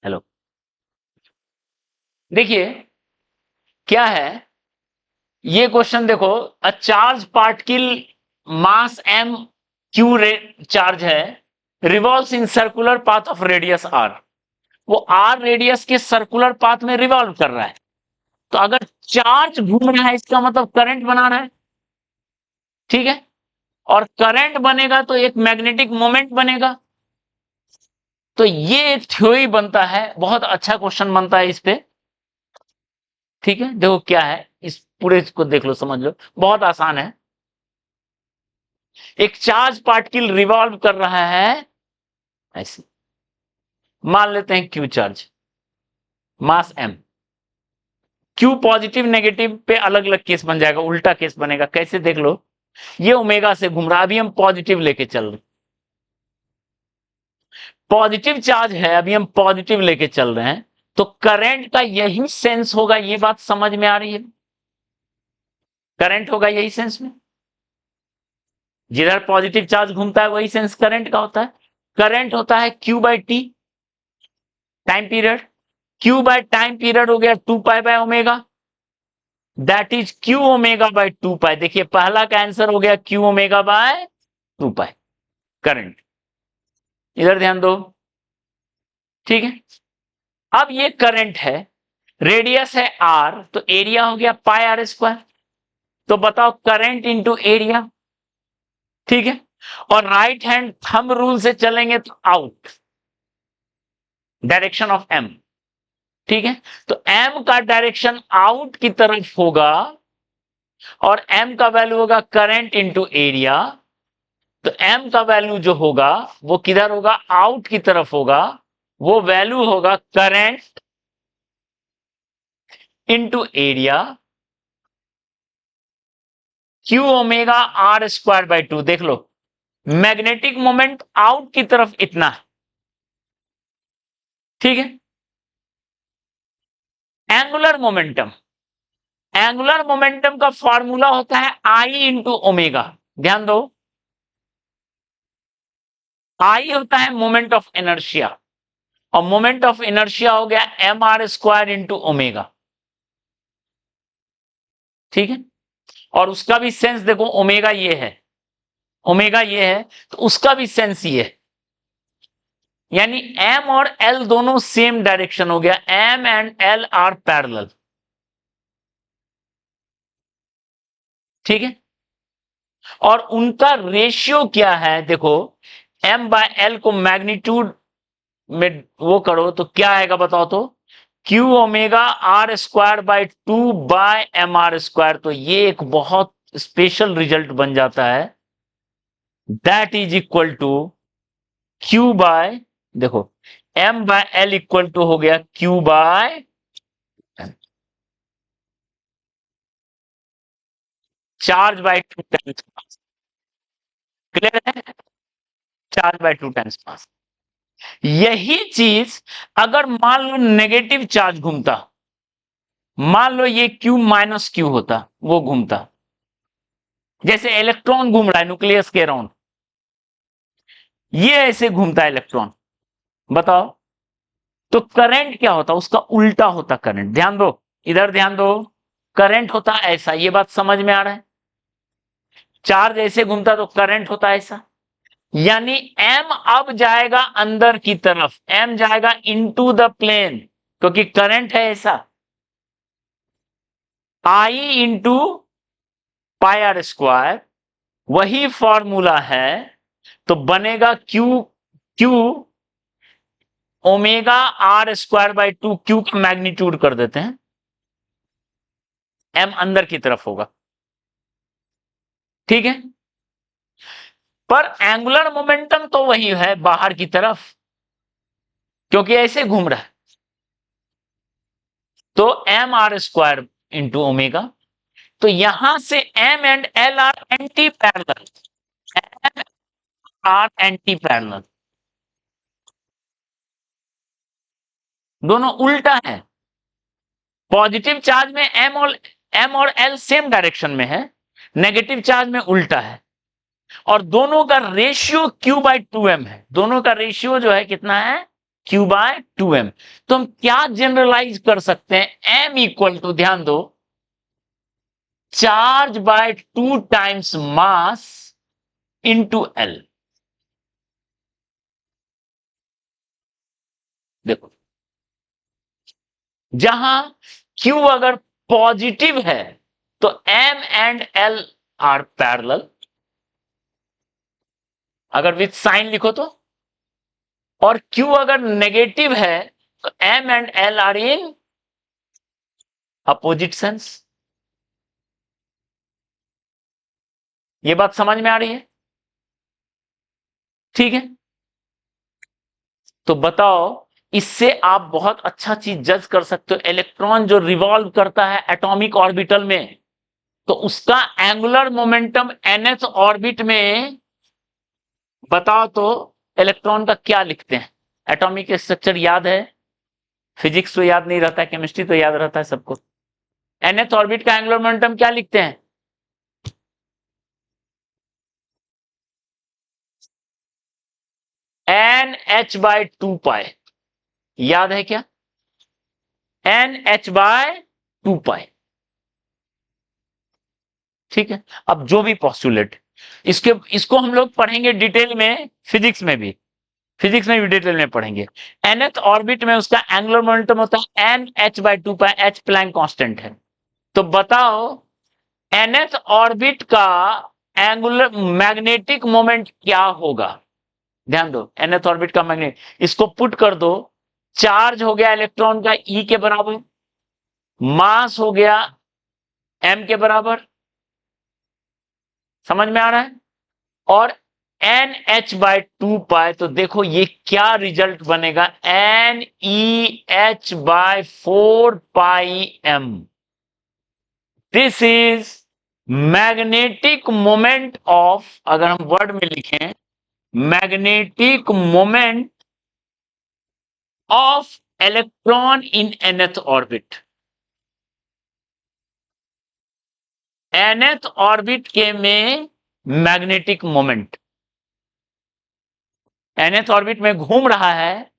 Hello, देखिए क्या है ये क्वेश्चन। देखो, a charge particle mass M Q charge है, revolves in circular path of radius R. वो आर रेडियस के सर्कुलर पाथ में रिवॉल्व कर रहा है। तो अगर चार्ज घूम रहा है इसका मतलब करंट बना रहा है, ठीक है। और करंट बनेगा तो एक मैग्नेटिक मोमेंट बनेगा। तो ये एक थ्योरी बनता है, बहुत अच्छा क्वेश्चन बनता है इस पे, ठीक है। देखो क्या है, इस पूरे को देख लो, समझ लो, बहुत आसान है। एक चार्ज पार्टिकल रिवॉल्व कर रहा है ऐसे, मान लेते हैं क्यू चार्ज, मास एम। क्यू पॉजिटिव नेगेटिव पे अलग अलग केस बन जाएगा, उल्टा केस बनेगा। कैसे, देख लो, ये ओमेगा से घूम रहा है, अभी हम पॉजिटिव लेके चल रहे, पॉजिटिव चार्ज है, अभी हम पॉजिटिव लेके चल रहे हैं। तो करंट का यही सेंस होगा, ये बात समझ में आ रही है? करंट होगा यही सेंस में, जिधर पॉजिटिव चार्ज घूमता है वही सेंस करंट का होता है। करंट होता है Q by T, time period. Q by time period हो गया 2 pi by omega, that is Q omega by 2 पाई। देखिए पहला का आंसर हो गया Q omega by 2 pi, current. इधर ध्यान दो, ठीक है। अब ये करंट है, रेडियस है आर, तो एरिया हो गया पाई आर स्क्वायर। तो बताओ करंट इंटू एरिया, ठीक है। और राइट हैंड थंब रूल से चलेंगे तो आउट, डायरेक्शन ऑफ एम, ठीक है। तो एम का डायरेक्शन आउट की तरफ होगा, और एम का वैल्यू होगा करंट इंटू एरिया। तो एम का वैल्यू जो होगा वो किधर होगा, आउट की तरफ होगा। वो वैल्यू होगा current into area, Q omega R square by 2। देख लो, मैग्नेटिक मोमेंट आउट की तरफ इतना है, ठीक है। एंगुलर मोमेंटम, एंगुलर मोमेंटम का फॉर्मूला होता है आई इंटू ओमेगा। ध्यान दो, आई होता है मोमेंट ऑफ इनर्शिया, और मोमेंट ऑफ इनर्शिया हो गया M R square into omega, ठीक है। और उसका भी सेंस देखो, ओमेगा ये है, ओमेगा ये है, तो उसका भी सेंस ये है। यानी एम और एल दोनों सेम डायरेक्शन हो गया, M and L are parallel, ठीक है। और उनका रेशियो क्या है, देखो, एम बाय एल को मैग्नीट्यूड में वो करो तो क्या आएगा बताओ तो, Q omega R square by 2/mr²। तो ये एक बहुत स्पेशल रिजल्ट बन जाता है, that is equal to Q by, देखो, M by L equal to हो गया Q by charge by 2 times mass. Clear है, चार्ज बाय 2 टाइम्स मास। यही चीज अगर मान लो नेगेटिव चार्ज घूमता, मान लो ये क्यू माइनस क्यू होता, वो घूमता, जैसे इलेक्ट्रॉन घूम रहा है न्यूक्लियस के अराउंड, ये ऐसे घूमता है इलेक्ट्रॉन, बताओ तो करंट क्या होता, उसका उल्टा होता करंट। ध्यान दो, इधर ध्यान दो, करंट होता ऐसा, ये बात समझ में आ रहा है? चार्ज ऐसे घूमता तो करंट होता ऐसा। यानी एम अब जाएगा अंदर की तरफ, एम जाएगा इनटू द प्लेन, क्योंकि करंट है ऐसा। I into pi R square, वही फॉर्मूला है। तो बनेगा Q, Q omega R square by 2, Q का मैग्नीट्यूड कर देते हैं, एम अंदर की तरफ होगा, ठीक है। पर एंगुलर मोमेंटम तो वही है बाहर की तरफ, क्योंकि ऐसे घूम रहा है। तो M R square into omega, तो यहां से M and L are anti parallel, M are anti parallel, दोनों उल्टा है। पॉजिटिव चार्ज में एम और एल सेम डायरेक्शन में है, नेगेटिव चार्ज में उल्टा है। और दोनों का रेशियो Q/2m है, दोनों का रेशियो जो है कितना है, q/2m। तो हम क्या जनरलाइज कर सकते हैं, m इक्वल टू, ध्यान दो, charge by 2 times mass into L. देखो, जहां q अगर पॉजिटिव है तो m and l are parallel, अगर विथ साइन लिखो तो, और q अगर नेगेटिव है तो m and l are in opposite sense. ये बात समझ में आ रही है? ठीक है, तो बताओ, इससे आप बहुत अच्छा चीज जज कर सकते हो। इलेक्ट्रॉन जो रिवॉल्व करता है एटॉमिक ऑर्बिटल में, तो उसका एंगुलर मोमेंटम nth ऑर्बिट में, बताओ तो इलेक्ट्रॉन का क्या लिखते हैं? एटॉमिक स्ट्रक्चर याद है? फिजिक्स तो याद नहीं रहता है, केमिस्ट्री तो याद रहता है सबको। nth ऑर्बिट का एंगुलर मोमेंटम क्या लिखते हैं? NH/2 पाई। याद है क्या? NH/2 पाई। ठीक है, अब जो भी पॉस्टुलेट, इसको हम लोग पढ़ेंगे डिटेल में, फिजिक्स में भी डिटेल में पढ़ेंगे। nth ऑर्बिट में उसका एंगुलर मोमेंटम होता है NH/2 पाई, H प्लैंक कांस्टेंट है। तो बताओ, nth ऑर्बिट का एंगुलर मैग्नेटिक मोमेंट क्या होगा? ध्यान दो, nth ऑर्बिट का मैग्नेट, इसको पुट कर दो। चार्ज हो गया इलेक्ट्रॉन का E के बराबर, मास हो गया m के बराबर, समझ में आ रहा है? और NH/2 पाई, तो देखो ये क्या रिजल्ट बनेगा, NEH/4 pi m। This is magnetic moment of, अगर हम वर्ड में लिखें, magnetic moment of electron in nth orbit. nth orbit के में मैग्नेटिक मोमेंट, nth ऑर्बिट में घूम रहा है,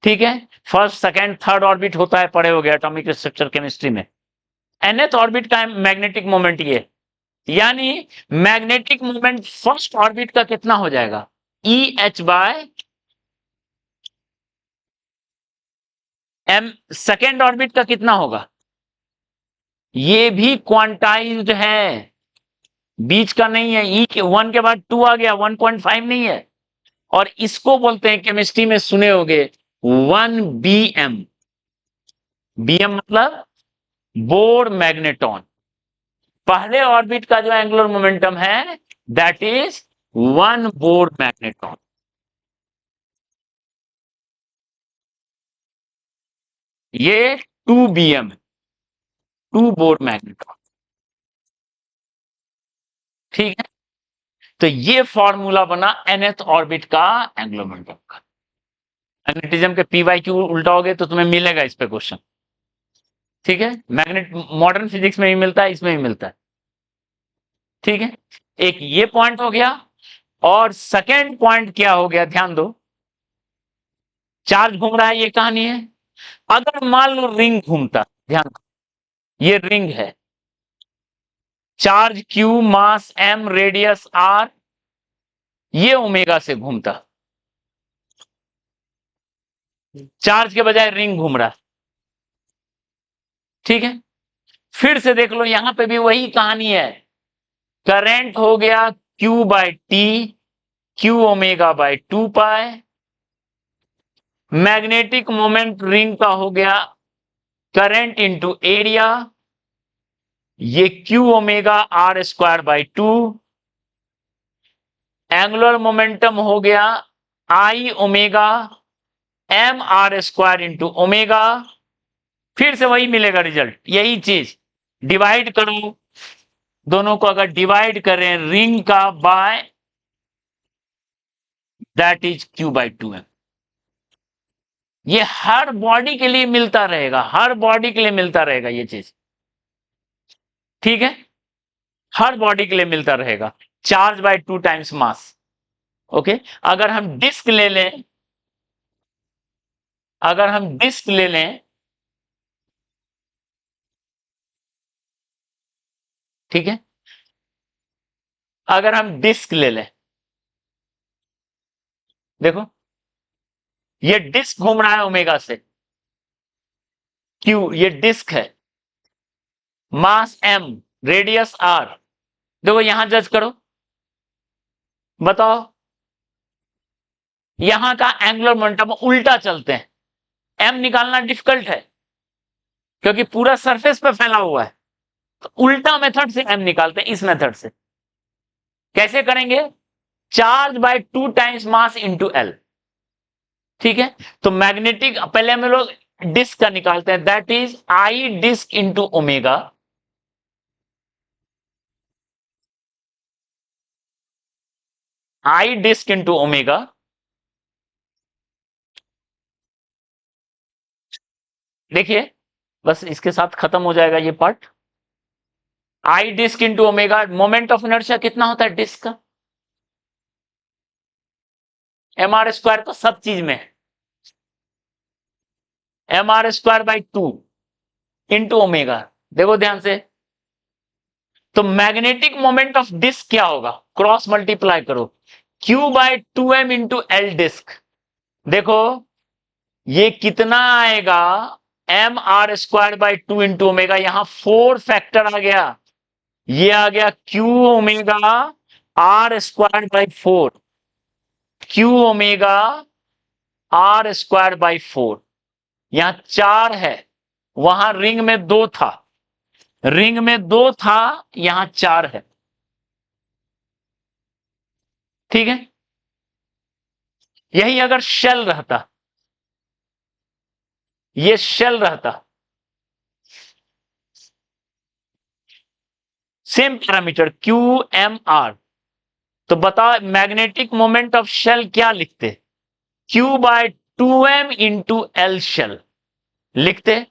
ठीक है, फर्स्ट सेकंड थर्ड ऑर्बिट होता है, पढ़े हो गए एटॉमिक स्ट्रक्चर केमिस्ट्री में। nth ऑर्बिट का मैग्नेटिक मोमेंट ये, यानी मैग्नेटिक मोमेंट फर्स्ट ऑर्बिट का कितना हो जाएगा, EH/m। सेकेंड ऑर्बिट का कितना होगा? ये भी क्वांटाइज्ड है, बीच का नहीं है। ई के 1 के बाद 2 आ गया, 1.5 नहीं है। और इसको बोलते हैं, केमिस्ट्री में सुने होंगे, 1 BM। BM मतलब बोर मैग्नेटॉन। पहले ऑर्बिट का जो एंगुलर मोमेंटम है, दैट इज 1 बोर मैग्नेटॉन। ये 2 BM, 2 बोर मैग्नेटॉन। ठीक है, तो ये फॉर्मूला बना nth ऑर्बिट का एंगुलर मोमेंटम का। मैग्नेटिज्म के PYQ उल्टाओगे तो तुम्हें मिलेगा इस पे क्वेश्चन। ठीक है, मैग्नेट मॉडर्न फिजिक्स में भी मिलता है, इसमें भी मिलता है। ठीक है, एक ये पॉइंट हो गया। और सेकेंड पॉइंट क्या हो गया, ध्यान दो, चार्ज घूम रहा है, ये कहानी है। अगर मान लो रिंग घूमता, ध्यान दो, ये रिंग है, चार्ज Q, मास M, रेडियस R, ये ओमेगा से घूमता, चार्ज के बजाय रिंग घूम रहा है। ठीक है, फिर से देख लो, यहां पे भी वही कहानी है। करंट हो गया Q/T, Q⍵/2 पाई। मैग्नेटिक मोमेंट रिंग का हो गया करंट इंटू एरिया, ये Q⍵R²/2। एंगुलर मोमेंटम हो गया I⍵M⁻² इंटू ओमेगा। फिर से वही मिलेगा रिजल्ट, यही चीज। डिवाइड करो दोनों को, अगर डिवाइड करें रिंग का बाय, दैट इज Q/2m। ये हर बॉडी के लिए मिलता रहेगा, हर बॉडी के लिए मिलता रहेगा ये चीज। ठीक है, हर बॉडी के लिए मिलता रहेगा, charge by 2 times mass. Okay, अगर हम डिस्क ले लें, अगर हम डिस्क ले लें, ठीक है, अगर हम डिस्क ले लें, देखो ये डिस्क घूम रहा है ओमेगा से, क्यू ये डिस्क है, मास एम, रेडियस आर। देखो यहां जज करो, बताओ यहां का एंगुलर मोमेंटम उल्टा चलते हैं, एम निकालना डिफिकल्ट है क्योंकि पूरा सरफेस पे फैला हुआ है, तो उल्टा मेथड से एम निकालते हैं, इस मेथड से। कैसे करेंगे? Charge by 2 times mass into L, ठीक है। तो मैग्नेटिक पहले हम लोग डिस्क का निकालते हैं, that is I disk into omega, I disk into omega, देखिए बस इसके साथ खत्म हो जाएगा ये part. I disk into omega, moment of inertia कितना होता है डिस्क का? एम आर स्क्वायर तो सब चीज में है, M R square by 2 into omega. देखो ध्यान से, तो मैग्नेटिक मोमेंट ऑफ डिस्क क्या होगा? क्रॉस मल्टीप्लाई करो, Q by 2m into L disk. देखो ये कितना आएगा? M R square by 2 into omega, यहां 4 फैक्टर आ गया, ये आ गया Q omega R square by 4, Q omega R square by 4। यहां 4 है, वहां रिंग में 2 था, रिंग में 2 था, यहां 4 है, ठीक है। यही अगर शेल रहता, ये शेल रहता, same parameter Q M R, तो बताओ मैग्नेटिक मोमेंट ऑफ शेल क्या लिखते? Q by 2m into L shell लिखते,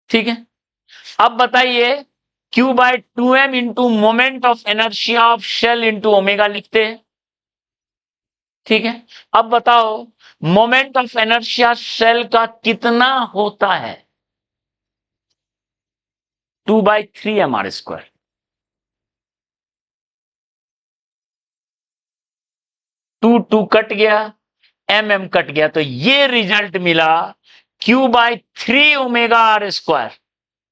ठीक है। अब बताइए Q by 2m into moment of inertia of shell into omega लिखते हैं, ठीक है। अब बताओ मोमेंट ऑफ एनर्शिया शेल का कितना होता है? 2/3 mr²। 2 कट गया, एम कट गया, तो ये रिजल्ट मिला Q/3 ओमेगा r²।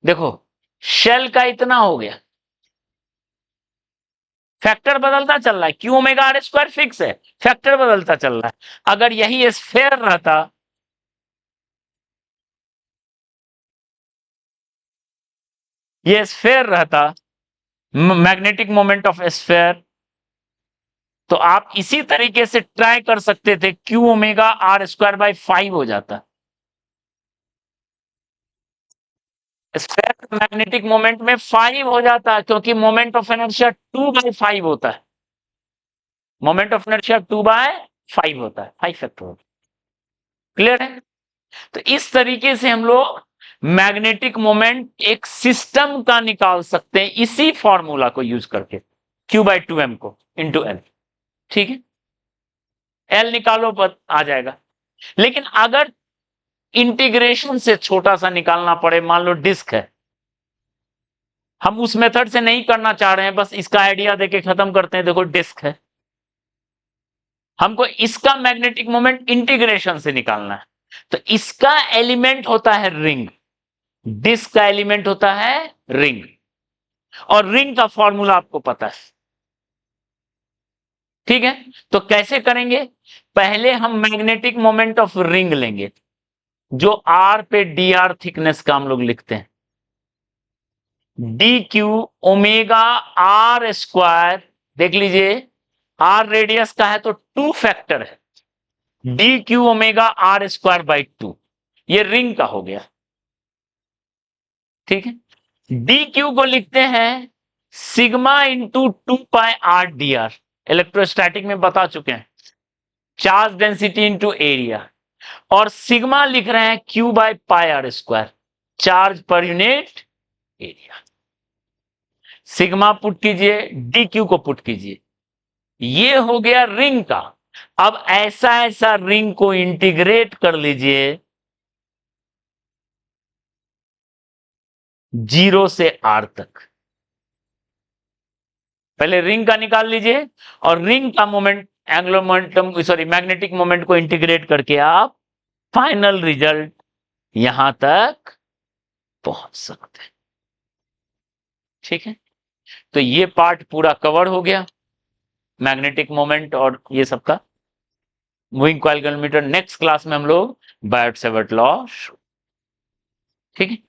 देखो शेल का इतना हो गया, फैक्टर बदलता चल रहा है, Q/r² फिक्स है, फैक्टर बदलता चल रहा है। अगर यही स्फेयर रहता, ये स्फेयर रहता, मैग्नेटिक मोमेंट ऑफ स्फेयर, तो आप इसी तरीके से ट्राई कर सकते थे, Q/r²/5 हो जाता। स्फेयर मैग्नेटिक मोमेंट में 5 हो जाता है क्योंकि मोमेंट ऑफ इनर्शिया 2/5 होता है, मोमेंट ऑफ इनर्शिया 2/5 होता है, 5 फैक्टर होता है। क्लियर है? तो इस तरीके से हम लोग मैग्नेटिक मोमेंट एक सिस्टम का निकाल सकते हैं इसी फॉर्मूला को यूज करके, Q/2m को इंटू एल, ठीक है। एल निकालो पर आ जाएगा। लेकिन अगर इंटीग्रेशन से छोटा सा निकालना पड़े, मान लो डिस्क है, हम उस मेथड से नहीं करना चाह रहे हैं, बस इसका आइडिया देके खत्म करते हैं। देखो डिस्क है, हमको इसका मैग्नेटिक मोमेंट इंटीग्रेशन से निकालना है, तो इसका एलिमेंट होता है रिंग, डिस्क का एलिमेंट होता है रिंग, और रिंग का फॉर्मूला आपको पता है, ठीक है। तो कैसे करेंगे? पहले हम मैग्नेटिक मोमेंट ऑफ रिंग लेंगे, जो आर पे डी आर थिकनेस का हम लोग लिखते हैं, D Q omega R square. देख लीजिए आर रेडियस का है तो 2 फैक्टर है, डी क्यू ओमेगा r²/2, ये रिंग का हो गया, ठीक है। डी क्यू को लिखते हैं सिग्मा इंटू 2πr/dr, इलेक्ट्रोस्टैटिक में बता चुके हैं, चार्ज डेंसिटी इंटू एरिया, और सिग्मा लिख रहे हैं Q/πr², charge per unit area. Sigma put कीजिए, डी क्यू को पुट कीजिए, ये हो गया रिंग का। अब ऐसा ऐसा रिंग को इंटीग्रेट कर लीजिए 0 से R तक। पहले रिंग का निकाल लीजिए और रिंग का moment, angular momentum, sorry magnetic moment को इंटीग्रेट करके आप फाइनल रिजल्ट यहां तक पहुंच सकते हैं। ठीक है, तो ये पार्ट पूरा कवर हो गया, मैग्नेटिक मोमेंट और ये सब का। Moving coil galvanometer next class में हम लोग बायोट-सावर्ट लॉ, ठीक है।